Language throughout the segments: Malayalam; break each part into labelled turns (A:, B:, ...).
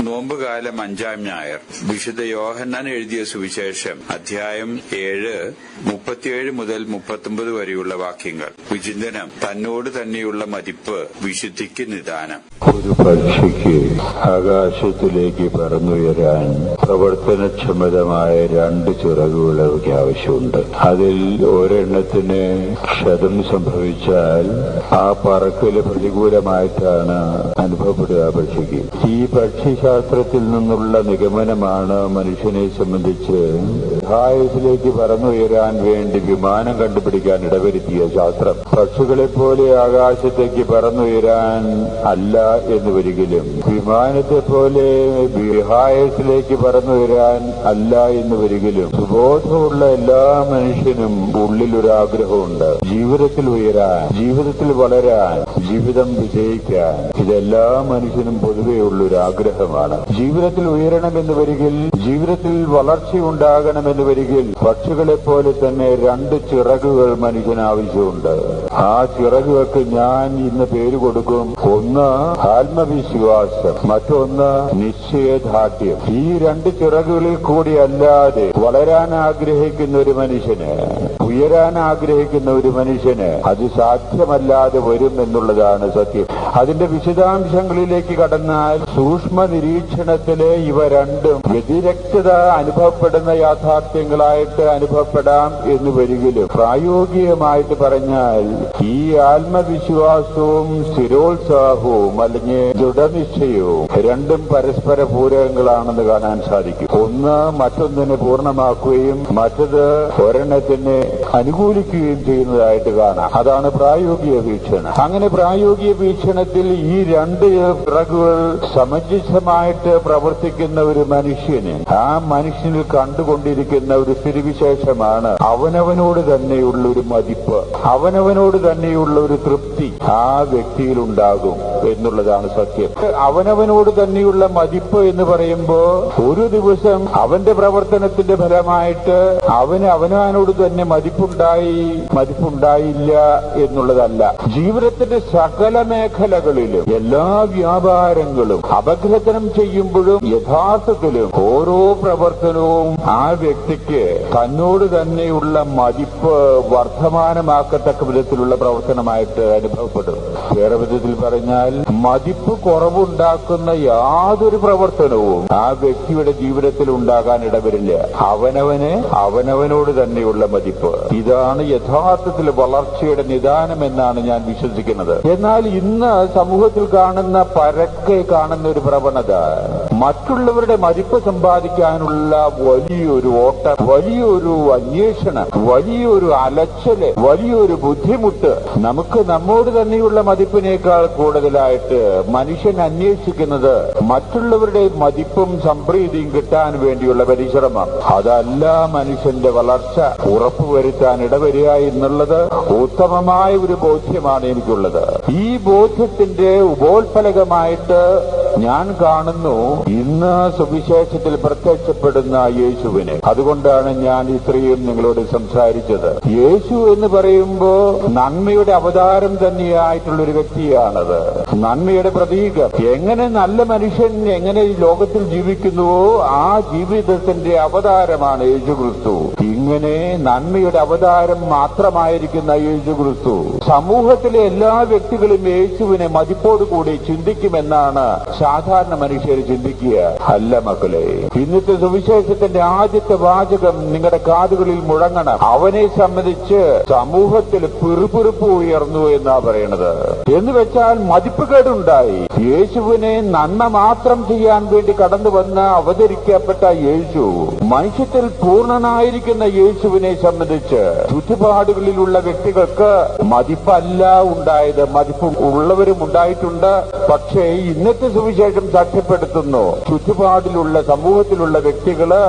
A: നോമ്പുകാലം 5-ാം ഞായർ. വിശുദ്ധ യോഹന്നാൻ എഴുതിയ സുവിശേഷം അധ്യായം 7 37 മുതൽ 39 വരെയുള്ള വാക്യങ്ങൾ. വിചിന്തനം: തന്നോട് തന്നെയുള്ള മതിപ്പ് വിശുദ്ധിക്ക് നിദാനം.
B: ഒരു പക്ഷിക്ക് ആകാശത്തിലേക്ക് പറന്നുയരാൻ പ്രവർത്തനക്ഷമതമായ 2 ചിറകുകളൊക്കെ ആവശ്യമുണ്ട്. അതിൽ ഒരെണ്ണത്തിന് ക്ഷതം സംഭവിച്ചാൽ ആ പറക്കല് പ്രതികൂലമായിട്ടാണ് അനുഭവപ്പെടുക പക്ഷിക്ക്. ഈ പക്ഷിശാസ്ത്രത്തിൽ നിന്നുള്ള നിഗമനമാണ് മനുഷ്യനെ സംബന്ധിച്ച് ആകാശത്തിലേക്ക് പറന്നുയരാൻ വേണ്ടി വിമാനം കണ്ടുപിടിക്കാൻ ഇടവരുത്തിയ ശാസ്ത്രം. പക്ഷികളെപ്പോലെ ആകാശത്തേക്ക് പറന്നുയരാൻ അല്ല എന്ന് വരികിലും വിമാനത്തെ പോലെ വിഹായസിലേക്ക് പറന്നുയരാൻ അല്ല എന്ന് വരികിലും സുബോധമുള്ള എല്ലാ മനുഷ്യനും ഉള്ളിലൊരാഗ്രഹമുണ്ട്. ജീവിതത്തിൽ ഉയരാൻ, ജീവിതത്തിൽ വളരാൻ, ജീവിതം വിജയിക്കാൻ. ഇതെല്ലാ മനുഷ്യനും പൊതുവെയുള്ളൊരു ആഗ്രഹമാണ്. ജീവിതത്തിൽ ഉയരണമെന്ന് വരികിൽ, ജീവിതത്തിൽ വളർച്ചയുണ്ടാകണമെന്ന് വരികിൽ പക്ഷികളെപ്പോലെ തന്നെ 2 ചിറകുകൾ മനുഷ്യന് ആവശ്യമുണ്ട്. ആ ചിറകുകൾക്ക് ഞാൻ ഇന്ന് പേര് കൊടുക്കും. ഒന്ന് ആത്മവിശ്വാസം, മറ്റൊന്ന് നിശ്ചയദാർഢ്യം. ഈ 2 ചിറകുകളിൽ കൂടി അല്ലാതെ വളരാൻ ആഗ്രഹിക്കുന്ന ഒരു മനുഷ്യന്, ഉയരാൻ ആഗ്രഹിക്കുന്ന ഒരു മനുഷ്യന് അത് സാധ്യമല്ലാതെ വരും എന്നുള്ളതാണ് സത്യം. അതിന്റെ വിശദാംശങ്ങളിലേക്ക് കടന്നാൽ സൂക്ഷ്മ നിരീക്ഷണത്തിലെ ഇവ രണ്ടും വ്യതിരക്തത അനുഭവപ്പെടുന്ന യാഥാർത്ഥ്യങ്ങളായിട്ട് അനുഭവപ്പെടാം എന്ന് വരികിലും പ്രായോഗികമായിട്ട് പറഞ്ഞാൽ ഈ ആത്മവിശ്വാസവും സ്ഥിരോത്സാഹവും അല്ലെങ്കിൽ ദൃഢനിശ്ചയവും രണ്ടും പരസ്പര പൂരകങ്ങളാണെന്ന് കാണാൻ സാധിക്കും. ഒന്ന് മറ്റൊന്നിനെ പൂർണ്ണമാക്കുകയും മറ്റത് ഒരെണ്ണത്തിനെ അനുകൂലിക്കുകയും ചെയ്യുന്നതായിട്ട് കാണാം. അതാണ് പ്രായോഗിക വീക്ഷണം. അങ്ങനെ പ്രായോഗിക വീക്ഷണത്തിൽ ഈ 2 ചിറകുകൾ സമഞ്ജസമായിട്ട് പ്രവർത്തിക്കുന്ന ഒരു മനുഷ്യന്, ആ മനുഷ്യനിൽ കണ്ടുകൊണ്ടിരിക്കുന്ന ഒരു സ്ഥിതിവിശേഷമാണ് അവനവനോട് തന്നെയുള്ള ഒരു മതിപ്പ്, അവനവനോട് തന്നെയുള്ള ഒരു തൃപ്തി ആ വ്യക്തിയിൽ ഉണ്ടാകും എന്നുള്ളതാണ് സത്യം. അവനവനോട് തന്നെയുള്ള മതിപ്പ് എന്ന് പറയുമ്പോ ഒരു ദിവസം അവന്റെ പ്രവർത്തനത്തിന്റെ ഫലമായിട്ട് അവനവനോട് തന്നെ മതിപ്പുണ്ടായില്ല എന്നുള്ളതല്ല. ജീവിതത്തിന്റെ സകല മേഖലകളിലും എല്ലാ വ്യാപാരങ്ങളും അപഗ്രഥനം ചെയ്യുമ്പോഴും യഥാർത്ഥത്തിലും ഓരോ പ്രവർത്തനവും ആ വ്യക്തിക്ക് തന്നോട് തന്നെയുള്ള മതിപ്പ് വർദ്ധമാനമാക്കത്തക്ക വിധത്തിലുള്ള പ്രവർത്തനമായിട്ട് അനുഭവപ്പെടും. വേറെ വിധത്തിൽ പറഞ്ഞാൽ മതിപ്പ് കുറവുണ്ടാക്കുന്ന യാതൊരു പ്രവർത്തനവും ആ വ്യക്തിയുടെ ജീവിതത്തിൽ ഉണ്ടാകാൻ ഇടവരില്ല. അവനവനോട് തന്നെയുള്ള മതിപ്പ്, ഇതാണ് യഥാർത്ഥത്തിൽ വളർച്ചയുടെ നിദാനം എന്നാണ് ഞാൻ വിശ്വസിക്കുന്നത്. എന്നാൽ ഇന്ന് സമൂഹത്തിൽ പരക്കെ കാണുന്ന ഒരു പ്രവണത മറ്റുള്ളവരുടെ മതിപ്പ് സമ്പാദിക്കാനുള്ള വലിയൊരു ഓട്ടം, വലിയൊരു അന്വേഷണം, വലിയൊരു അലച്ചല്, വലിയൊരു ബുദ്ധിമുട്ട്. നമുക്ക് നമ്മോട് തന്നെയുള്ള മതിപ്പിനേക്കാൾ കൂടുതലായിട്ട് മനുഷ്യൻ അന്വേഷിക്കുന്നത് മറ്റുള്ളവരുടെ മതിപ്പും സംപ്രീതിയും കിട്ടാൻ വേണ്ടിയുള്ള പരിശ്രമം. അതല്ല മനുഷ്യന്റെ വളർച്ച ഉറപ്പുവരുത്താൻ ഇടവരിക എന്നുള്ളത് ഉത്തമമായ ഒരു ബോധ്യമാണ് എനിക്കുള്ളത്. ഈ ബോധ്യത്തിന്റെ ഉപോത്ഫലകമായിട്ട് ഞാൻ കാണുന്നു ഇന്ന് സുവിശേഷത്തിൽ പ്രത്യക്ഷപ്പെടുന്ന യേശുവിനെ. അതുകൊണ്ടാണ് ഞാൻ ഇത്രയും നിങ്ങളോട് സംസാരിച്ചത്. യേശു എന്ന് പറയുമ്പോ നന്മയുടെ അവതാരം തന്നെയായിട്ടുള്ളൊരു വ്യക്തിയാണത്, നന്മയുടെ പ്രതീകം. എങ്ങനെ നല്ല മനുഷ്യൻ എങ്ങനെ ഈ ലോകത്തിൽ ജീവിക്കുന്നുവോ ആ ജീവിതത്തിന്റെ അവതാരമാണ് യേശുക്രിസ്തു. ഇങ്ങനെ നന്മയുടെ അവതാരം മാത്രമായിരിക്കുന്ന യേശുക്രിസ്തു സമൂഹത്തിലെ എല്ലാ വ്യക്തികളും യേശുവിനെ മതിപ്പോടുകൂടി ചിന്തിക്കുമെന്നാണ് സാധാരണ മനുഷ്യർ ചിന്തിക്കുക. അല്ല മക്കളെ, ഇന്നത്തെ സുവിശേഷത്തിന്റെ ആദ്യത്തെ വാചകം നിങ്ങളുടെ കാതുകളിൽ മുഴങ്ങണം. അവനെ സംബന്ധിച്ച് സമൂഹത്തിൽ പിറുപിറുപ്പ് ഉയർന്നു എന്നാ പറയണത്. എന്ന് വെച്ചാൽ മതിപ്പുകേടുണ്ടായി. യേശുവിനെ നന്മ മാത്രം ചെയ്യാൻ വേണ്ടി കടന്നു വന്ന് അവതരിക്കപ്പെട്ട യേശു, മനുഷ്യത്തിൽ പൂർണ്ണനായിരിക്കുന്ന യേശുവിനെ സംബന്ധിച്ച് ചുറ്റുപാടുകളിലുള്ള വ്യക്തികൾക്ക് മതിപ്പല്ല ഉണ്ടായത്. മതിപ്പ് ഉള്ളവരും ഉണ്ടായിട്ടുണ്ട്. പക്ഷേ ഇന്നത്തെ സുവിശേഷം സാക്ഷ്യപ്പെടുത്തുന്നു ചുറ്റുപാടിലുള്ള സമൂഹത്തിലുള്ള വ്യക്തികള്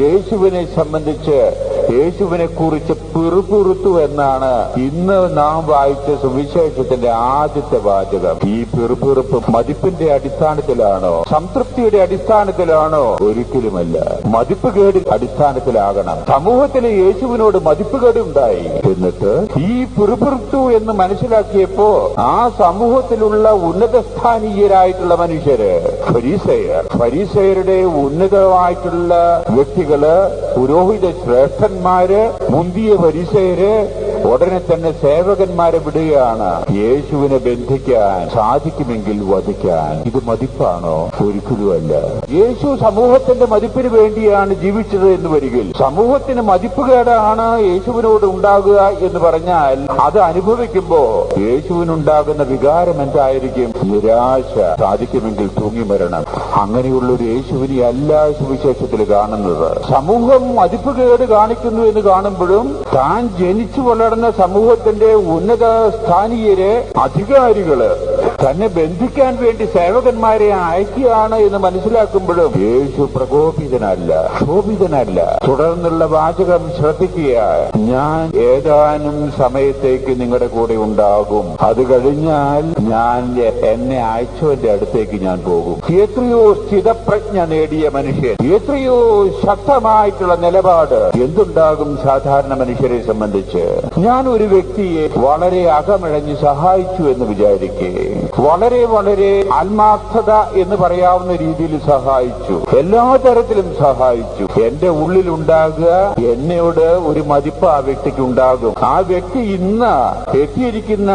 B: യേശുവിനെ സംബന്ധിച്ച് യേശുവിനെ കുറിച്ച് പിറുപിറുത്തു എന്നാണ് ഇന്ന് നാം വായിച്ച സുവിശേഷത്തിന്റെ ആദ്യത്തെ വാചകം. ഈ പിറുപിറുപ്പ് മതിപ്പിന്റെ അടിസ്ഥാനത്തിലാണോ, സംതൃപ്തിയുടെ അടിസ്ഥാനത്തിലാണോ? ഒരിക്കലുമല്ല. മതിപ്പുകേട് അടിസ്ഥാനത്തിലാകണം. സമൂഹത്തിൽ യേശുവിനോട് മതിപ്പുകേട് ഉണ്ടായി. എന്നിട്ട് ഈ പിറുപിറുത്തു എന്ന് മനസ്സിലാക്കിയപ്പോ ആ സമൂഹത്തിലുള്ള ഉന്നതസ്ഥാനീയരായിട്ടുള്ള മനുഷ്യര്, ഫരീസയരുടെ ഉന്നതമായിട്ടുള്ള വ്യക്തികള്, പുരോഹിത ശ്രേഷ്ഠന്മാര്, മുന്തിയ ഫരീസയര് ഉടനെ തന്നെ സേവകന്മാരെ വിടുകയാണ്. യേശുവിനെ ബന്ധിക്കാൻ സാധിക്കുമെങ്കിൽ വധിക്കാൻ. ഇത് മതിപ്പാണോ? ഒരിക്കലുമല്ല. യേശു സമൂഹത്തിന്റെ മതിപ്പിന് വേണ്ടിയാണ് ജീവിച്ചത് എന്ന് വരികിൽ സമൂഹത്തിന് മതിപ്പുകേടാണ് യേശുവിനോട് ഉണ്ടാകുക എന്ന് പറഞ്ഞാൽ അത് അനുഭവിക്കുമ്പോ യേശുവിനുണ്ടാകുന്ന വികാരം എന്തായിരിക്കും? നിരാശ. സാധിക്കുമെങ്കിൽ തൂങ്ങി മരണം. അങ്ങനെയുള്ളൊരു യേശുവിനെ അല്ല സുവിശേഷത്തിൽ കാണുന്നത്. സമൂഹം മതിപ്പുകേട് കാണിക്കുന്നു എന്ന് കാണുമ്പോഴും താൻ ജനിച്ചു വളർന്ന സമൂഹത്തിന്റെ ഉന്നത സ്ഥാനീയരെ, അധികാരികള് തന്നെ ബന്ധിക്കാൻ വേണ്ടി സേവകന്മാരെ അയക്കുകയാണ് എന്ന് മനസ്സിലാക്കുമ്പോഴും യേശു പ്രകോപിതനല്ല, ക്ഷോഭിതനല്ല. തുടർന്നുള്ള വാചകം ശ്രദ്ധിക്കുക. ഞാൻ ഏതാനും സമയത്തേക്ക് നിങ്ങളുടെ കൂടെ ഉണ്ടാകും, അത് കഴിഞ്ഞാൽ ഞാൻ എന്നെ അയച്ചവന്റെ അടുത്തേക്ക് ഞാൻ പോകും. എത്രയോ സ്ഥിതപ്രജ്ഞ നേടിയ മനുഷ്യൻ, എത്രയോ ശക്തമായിട്ടുള്ള നിലപാട് എന്തുണ്ടാകും സാധാരണ മനുഷ്യരെ സംബന്ധിച്ച്? ഞാൻ ഒരു വ്യക്തിയെ വളരെ അകമിഴഞ്ഞ് സഹായിച്ചു എന്ന് വിചാരിക്കേ, വളരെ ആത്മാർത്ഥത എന്ന് പറയാവുന്ന രീതിയിൽ സഹായിച്ചു, എല്ലാ തരത്തിലും സഹായിച്ചു. എന്റെ ഉള്ളിലുണ്ടാകുക എന്നോട് ഒരു മതിപ്പ് ആ വ്യക്തിക്ക് ഉണ്ടാകും. ആ വ്യക്തി ഇന്ന് എത്തിയിരിക്കുന്ന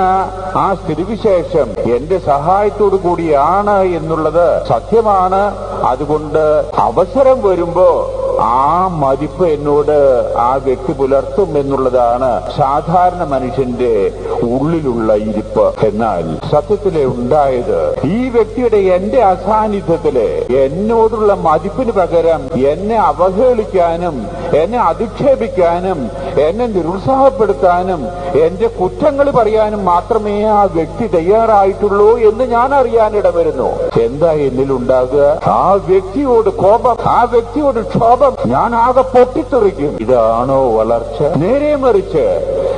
B: ആ സ്ഥിതിവിശേഷം എന്റെ സഹായത്തോടു കൂടിയാണ് എന്നുള്ളത് സത്യമാണ്. അതുകൊണ്ട് അവസരം വരുമ്പോ ആ മതിപ്പ് എന്നോട് ആ വ്യക്തി പുലർത്തും എന്നുള്ളതാണ് സാധാരണ മനുഷ്യന്റെ ഉള്ളിലുള്ള ഇരിപ്പ്. എന്നാൽ സത്യത്തിലെ ഉണ്ടായത് ഈ വ്യക്തിയുടെ എന്റെ അസാന്നിധ്യത്തില് എന്നോടുള്ള മതിപ്പിന് പകരം എന്നെ അവഹേളിക്കാനും എന്നെ അധിക്ഷേപിക്കാനും എന്നെ നിരുത്സാഹപ്പെടുത്താനും എന്റെ കുറ്റങ്ങൾ പറയാനും മാത്രമേ ആ വ്യക്തി തയ്യാറായിട്ടുള്ളൂ എന്ന് ഞാൻ അറിയാനിടവരുന്നു. എന്താ എന്നിലുണ്ടാകുക? ആ വ്യക്തിയോട് കോപം, ആ വ്യക്തിയോട് ക്ഷോഭം. ഞാൻ ആകെ പൊട്ടിത്തെറിക്കും. ഇതാണോ വളർച്ച? നേരെ മറിച്ച്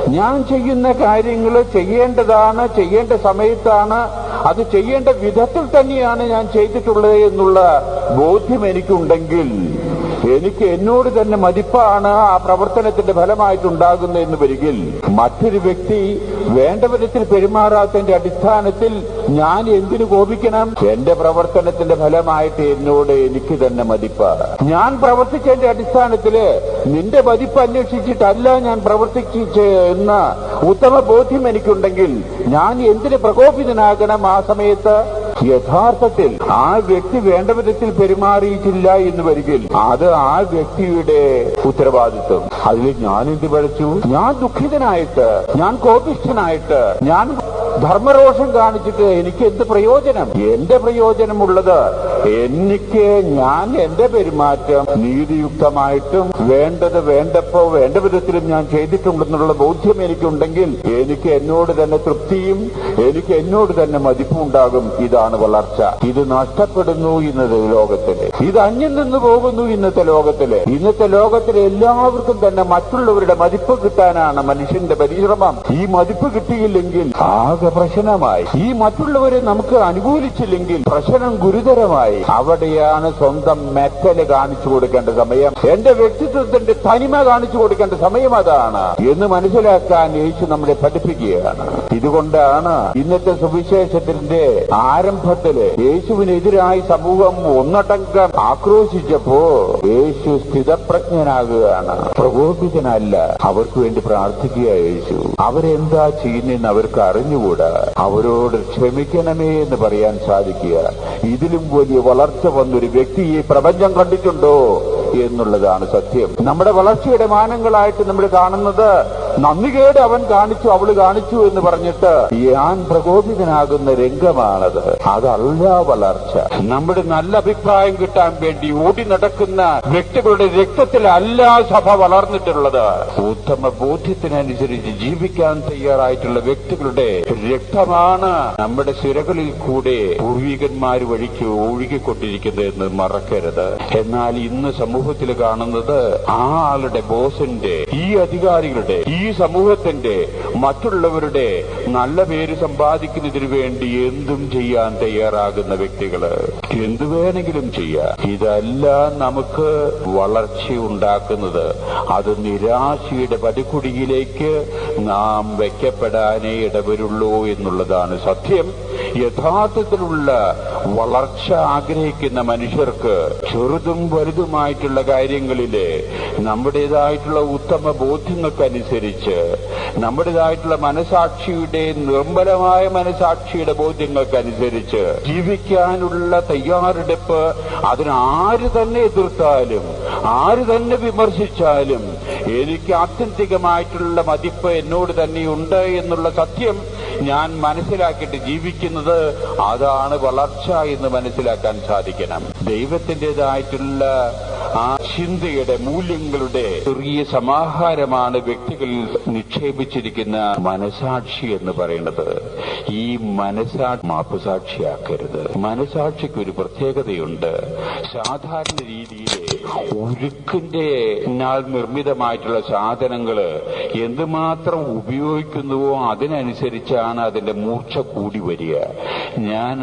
B: ഞാൻ ചെയ്യുന്ന കാര്യങ്ങൾ ചെയ്യേണ്ടതാണ്, ചെയ്യേണ്ട സമയത്താണ്, അത് ചെയ്യേണ്ട വിധത്തിൽ തന്നെയാണ് ഞാൻ ചെയ്തിട്ടുള്ളത് എന്നുള്ള ബോധ്യം എനിക്കുണ്ടെങ്കിൽ എനിക്ക് എന്നോട് തന്നെ മതിപ്പാണ് ആ പ്രവർത്തനത്തിന്റെ ഫലമായിട്ടുണ്ടാകുന്നത് എന്ന് വരികിൽ മറ്റൊരു വ്യക്തി വേണ്ട വിധത്തിൽ പെരുമാറാത്തതിന്റെ അടിസ്ഥാനത്തിൽ ഞാൻ എന്തിനു കോപിക്കണം? എന്റെ പ്രവർത്തനത്തിന്റെ ഫലമായിട്ട് എന്നോട് എനിക്ക് തന്നെ മതിപ്പാണ്. ഞാൻ പ്രവർത്തിച്ചതിന്റെ അടിസ്ഥാനത്തില് നിന്റെ മതിപ്പ് അന്വേഷിച്ചിട്ടല്ല ഞാൻ പ്രവർത്തിച്ച് എന്ന ഉത്തമ ബോധ്യം എനിക്കുണ്ടെങ്കിൽ ഞാൻ എന്തിന് പ്രകോപിതനാകണം ആ സമയത്ത്? യഥാർത്ഥത്തിൽ ആ വ്യക്തി വേണ്ട വിധത്തിൽ പെരുമാറിയിട്ടില്ല എന്ന് വരികിൽ അത് ആ വ്യക്തിയുടെ ഉത്തരവാദിത്വം. അതിൽ ഞാൻ എന്ത് പഠിച്ചു? ഞാൻ ദുഃഖിതനായിട്ട്, ഞാൻ കോപിഷ്ഠനായിട്ട്, ഞാൻ ധർമ്മരോഷം കാണിച്ചിട്ട് എനിക്ക് എന്ത് പ്രയോജനം? എന്റെ പ്രയോജനമുള്ളത് എനിക്ക് ഞാൻ എന്റെ പെരുമാറ്റം നീതിയുക്തമായിട്ടും വേണ്ടത് വേണ്ടപ്പോ വേണ്ട വിധത്തിലും ഞാൻ ചെയ്തിട്ടുണ്ടെന്നുള്ള ബോധ്യം എനിക്കുണ്ടെങ്കിൽ എനിക്ക് എന്നോട് തന്നെ തൃപ്തിയും എനിക്ക് എന്നോട് തന്നെ മതിപ്പും ഉണ്ടാകും. ഇതാണ് വളർച്ച. ഇത് നഷ്ടപ്പെടുന്നു ഇന്നത്തെ ലോകത്തില്. ഇത് അന്യം നിന്ന് പോകുന്നു ഇന്നത്തെ ലോകത്തില്. ഇന്നത്തെ ലോകത്തിലെ എല്ലാവർക്കും തന്നെ മറ്റുള്ളവരുടെ മതിപ്പ് കിട്ടാനാണ് മനുഷ്യന്റെ പരിശ്രമം. ഈ മതിപ്പ് കിട്ടിയില്ലെങ്കിൽ ആകെ പ്രശ്നമായി. ഈ മറ്റുള്ളവരെ നമുക്ക് അനുകൂലിച്ചില്ലെങ്കിൽ പ്രശ്നം ഗുരുതരമായി. അവിടെയാണ് സ്വന്തം മെറ്റല് കാണിച്ചു കൊടുക്കേണ്ട സമയം, എന്റെ വ്യക്തിത്വത്തിന്റെ തനിമ കാണിച്ചു കൊടുക്കേണ്ട സമയം അതാണ് എന്ന് മനസ്സിലാക്കാൻ യേശു നമ്മളെ പഠിപ്പിക്കുകയാണ്. ഇതുകൊണ്ടാണ് ഇന്നത്തെ സുവിശേഷത്തിന്റെ ആരംഭത്തില് യേശുവിനെതിരായി സമൂഹം ഒന്നടങ്കം ആക്രോശിച്ചപ്പോ യേശു സ്ഥിതപ്രജ്ഞനാകുകയാണ്, പ്രകോപിതനല്ല. അവർക്ക് വേണ്ടി പ്രാർത്ഥിക്കുക യേശു. അവരെന്താ ചെയ്യുന്നതെന്ന് അവർക്ക് അറിഞ്ഞുകൂടാ. അവരോട് ക്ഷമിക്കണമേ എന്ന് പറയാൻ സാധിക്കുക. ഇതിലും വലിയ വളർച്ച വന്നൊരു വ്യക്തി ഈ പ്രപഞ്ചം കണ്ടിട്ടുണ്ടോ എന്നുള്ളതാണ് സത്യം. നമ്മുടെ വളർച്ചയുടെ മാനങ്ങളായിട്ട് നമ്മൾ കാണുന്നത് നന്ദികേട് അവൻ കാണിച്ചു, അവള് കാണിച്ചു എന്ന് പറഞ്ഞിട്ട് ഞാൻ പ്രകോപിതനാകുന്ന രംഗമാണത്. അതല്ല വളർച്ച. നമ്മുടെ നല്ല അഭിപ്രായം കിട്ടാൻ വേണ്ടി ഓടി നടക്കുന്ന വ്യക്തികളുടെ രക്തത്തിലല്ല സഭ വളർന്നിട്ടുള്ളത്. ഉത്തമ ബോധ്യത്തിനനുസരിച്ച് ജീവിക്കാൻ തയ്യാറായിട്ടുള്ള വ്യക്തികളുടെ രക്തമാണ് നമ്മുടെ സിരകളിൽ കൂടെ പൂർവികന്മാർ വഴിക്ക് ഒഴുകിക്കൊണ്ടിരിക്കുന്നത് എന്ന് മറക്കരുത്. എന്നാൽ ഇന്ന് സമൂഹത്തിൽ കാണുന്നത് ആ ആളുടെ ബോസിന്റെ, ഈ അധികാരികളുടെ, ഈ സമൂഹത്തിന്റെ, മറ്റുള്ളവരുടെ നല്ല പേര് സമ്പാദിക്കുന്നതിന് വേണ്ടി എന്തും ചെയ്യാൻ തയ്യാറാകുന്ന വ്യക്തികള്. എന്തു വേണമെങ്കിലും ചെയ്യാം. ഇതെല്ലാം നമുക്ക് വളർച്ചയുണ്ടാക്കുന്നത്. അത് നിരാശയുടെ പടിക്കുടിയിലേക്ക് നാം വെക്കപ്പെടാനേ ഇടവരുള്ളൂ എന്നുള്ളതാണ് സത്യം. യഥാർത്ഥത്തിലുള്ള വളർച്ച ആഗ്രഹിക്കുന്ന മനുഷ്യർക്ക് ചെറുതും വലുതുമായിട്ടുള്ള കാര്യങ്ങളില് നമ്മുടേതായിട്ടുള്ള ഉത്തമ ബോധ്യങ്ങൾക്കനുസരിച്ച്, നമ്മുടേതായിട്ടുള്ള മനസാക്ഷിയുടെ, നിർമ്മലമായ മനസാക്ഷിയുടെ ബോധ്യങ്ങൾക്കനുസരിച്ച് ജീവിക്കാനുള്ള തയ്യാറെടുപ്പ്, അതിനാര് തന്നെ എതിർത്താലും ആര് തന്നെ വിമർശിച്ചാലും എനിക്ക് ആത്യന്തികമായിട്ടുള്ള മതിപ്പ് എന്നോട് തന്നെയുണ്ട് എന്നുള്ള സത്യം ഞാൻ മനസ്സിലാക്കിയിട്ട് ജീവിക്കുന്നത്, അതാണ് വളർച്ച എന്ന് മനസ്സിലാക്കാൻ സാധിക്കണം. ദൈവത്തിൻ്റെതായിട്ടുള്ള ആ ചിന്തയുടെ, മൂല്യങ്ങളുടെ ചെറിയ സമാഹാരമാണ് വ്യക്തികളിൽ നിക്ഷേപിച്ചിരിക്കുന്ന മനസാക്ഷി എന്ന് പറയുന്നത്. ഈ മനസാക്ഷി മാപ്പുസാക്ഷിയാക്കരുത്. മനസാക്ഷിക്ക് ഒരു പ്രത്യേകതയുണ്ട്. സാധാരണ രീതിയിൽ ഉരുക്കിന്റെ നിർമ്മിതമായിട്ടുള്ള സാധനങ്ങള് എന്തുമാത്രം ഉപയോഗിക്കുന്നുവോ അതിനനുസരിച്ചാണ് അതിന്റെ മൂർച്ച കൂടി വരിക. ഞാൻ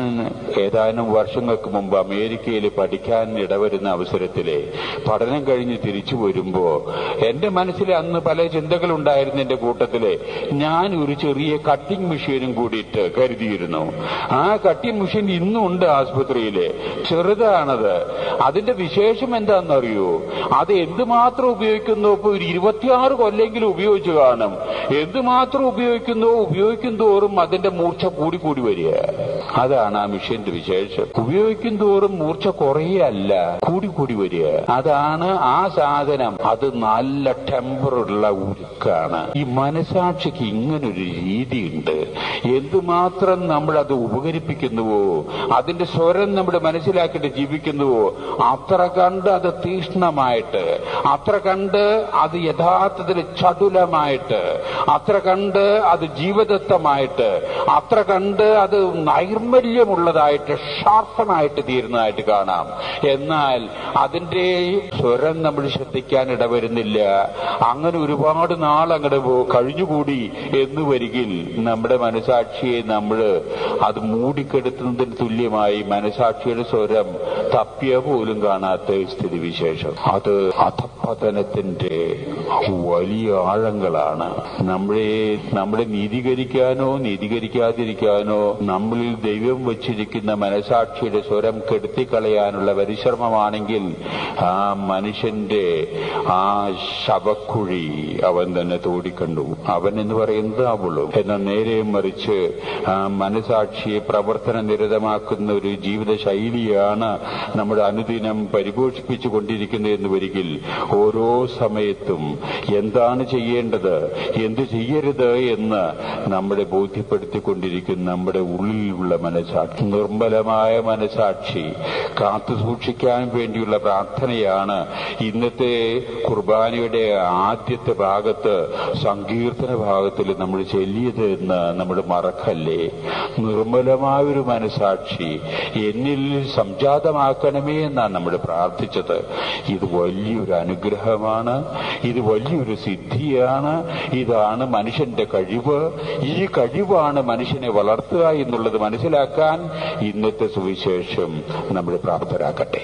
B: ഏതാനും വർഷങ്ങൾക്ക് മുമ്പ് അമേരിക്കയിൽ പഠിക്കാൻ ഇടവരുന്ന അവസരത്തില് പഠനം കഴിഞ്ഞ് തിരിച്ചു വരുമ്പോ എന്റെ മനസ്സിൽ അന്ന് പല ചിന്തകളുണ്ടായിരുന്നു. എന്റെ കൂട്ടത്തില് ഞാൻ ഒരു ചെറിയ കട്ടിംഗ് മെഷീനും കൂടിയിട്ട് കരുതിയിരുന്നു. ആ കട്ടിംഗ് മെഷീൻ ഇന്നും ഉണ്ട് ആശുപത്രിയില്. ചെറുതാണത്. അതിന്റെ വിശേഷം എന്താണെന്നറിയോ? അത് എന്തുമാത്രം ഉപയോഗിക്കുന്നോ, ഇപ്പൊ ഒരു 26 കൊല്ലെങ്കിലും ഉപയോഗിച്ചു കാണും. എന്തുമാത്രം ഉപയോഗിക്കും തോറും അതിന്റെ മൂർച്ച കൂടി കൂടി വരിക. അതാണ് ആ മെഷീന്റെ വിശേഷം. ഉപയോഗിക്കും തോറും മൂർച്ച കുറയല്ല, കൂടി കൂടി വരിക. അതാണ് ആ സാധനം. അത് നല്ല ടെമ്പറുള്ള ഉരുക്കാണ്. ഈ മനസാക്ഷിക്ക് ഇങ്ങനൊരു രീതിയുണ്ട്. എന്തുമാത്രം നമ്മൾ അത് ഉപകരിപ്പിക്കുന്നുവോ, അതിന്റെ സ്വരം നമ്മൾ മനസ്സിലാക്കിയിട്ട് ജീവിക്കുന്നുവോ, അത്ര കണ്ട് അത് തീഷ്ണമായിട്ട്, അത്ര കണ്ട് അത് യഥാർത്ഥത്തിൽ ചടുലമായിട്ട്, അത്ര കണ്ട് അത് ജീവദത്തമായിട്ട്, അത്ര കണ്ട് അത് നൈർമല്യമുള്ളതായിട്ട്, ഷാർപ്പനായിട്ട് തീരുന്നതായിട്ട് കാണാം. എന്നാൽ അതിന്റെ സ്വരം നമ്മൾ ശ്രദ്ധിക്കാൻ ഇടവരുന്നില്ല. അങ്ങനെ ഒരുപാട് നാൾ അങ്ങോട്ട് കഴിഞ്ഞുകൂടി എന്ന് വരികിൽ നമ്മുടെ മനസാക്ഷിയെ നമ്മൾ അത് മൂടിക്കെടുത്തുന്നതിന് തുല്യമായി മനസാക്ഷിയുടെ സ്വരം തപ്പിയ പോലും കാണാത്ത സ്ഥിതിവിശേഷം. അത് അധപ്പതനത്തിന്റെ വലിയ ആഴങ്ങളാണ്. നമ്മളെ നീതീകരിക്കാനോ നീതീകരിക്കാതിരിക്കാനോ നമ്മളിൽ ദൈവം വച്ചിരിക്കുന്ന മനസാക്ഷിയുടെ സ്വരം കെടുത്തിക്കളയാനുള്ള പരിശ്രമമാണെങ്കിൽ ആ മനുഷ്യന്റെ ആ ശവക്കുഴി അവൻ തന്നെ തോടിക്കണ്ടു. അവൻ എന്ന് പറയുന്നത് അവളു. എന്നാൽ നേരെ മറിച്ച് ആ മനസാക്ഷിയെ പ്രവർത്തന നിരതമാക്കുന്ന ഒരു ജീവിത ശൈലിയാണ് നമ്മുടെ അനുദിനം പരിപോഷിപ്പിച്ചു കൊണ്ടിരിക്കുന്നത് എന്ന് വരികിൽ ഓരോ സമയത്തും എന്താണ് ചെയ്യേണ്ടത്, എന്ത് ചെയ്യരുത് എന്ന് നമ്മളെ ബോധ്യപ്പെടുത്തിക്കൊണ്ടിരിക്കുന്ന നമ്മുടെ ഉള്ളിലുള്ള മനസാക്ഷി, നിർമ്മലമായ മനസാക്ഷി കാത്തു സൂക്ഷിക്കാൻ വേണ്ടിയുള്ള പ്രാർത്ഥനയാണ് ഇന്നത്തെ കുർബാനയുടെ ആദ്യത്തെ ഭാഗത്ത്, സങ്കീർത്തന ഭാഗത്തിൽ നമ്മൾ ചൊല്ലിയത് എന്ന് നമ്മൾ മറക്കല്ലേ. നിർമ്മലമായൊരു മനസാക്ഷി എന്നിൽ സംജാതമാക്കണമേ എന്നാണ് നമ്മൾ പ്രാർത്ഥിച്ചത്. ഇത് വലിയൊരു അനുഗ്രഹമാണ്. ഇത് വലിയൊരു സിദ്ധിയാണ്. ഇതാണ് മനുഷ്യന്റെ കഴിവ്. ഈ കഴിവാണ് മനുഷ്യനെ വളർത്തുക എന്നുള്ളത് മനസ്സിലാക്കാൻ ഇന്നത്തെ സുവിശേഷം നമ്മളെ പ്രാപ്തരാക്കട്ടെ.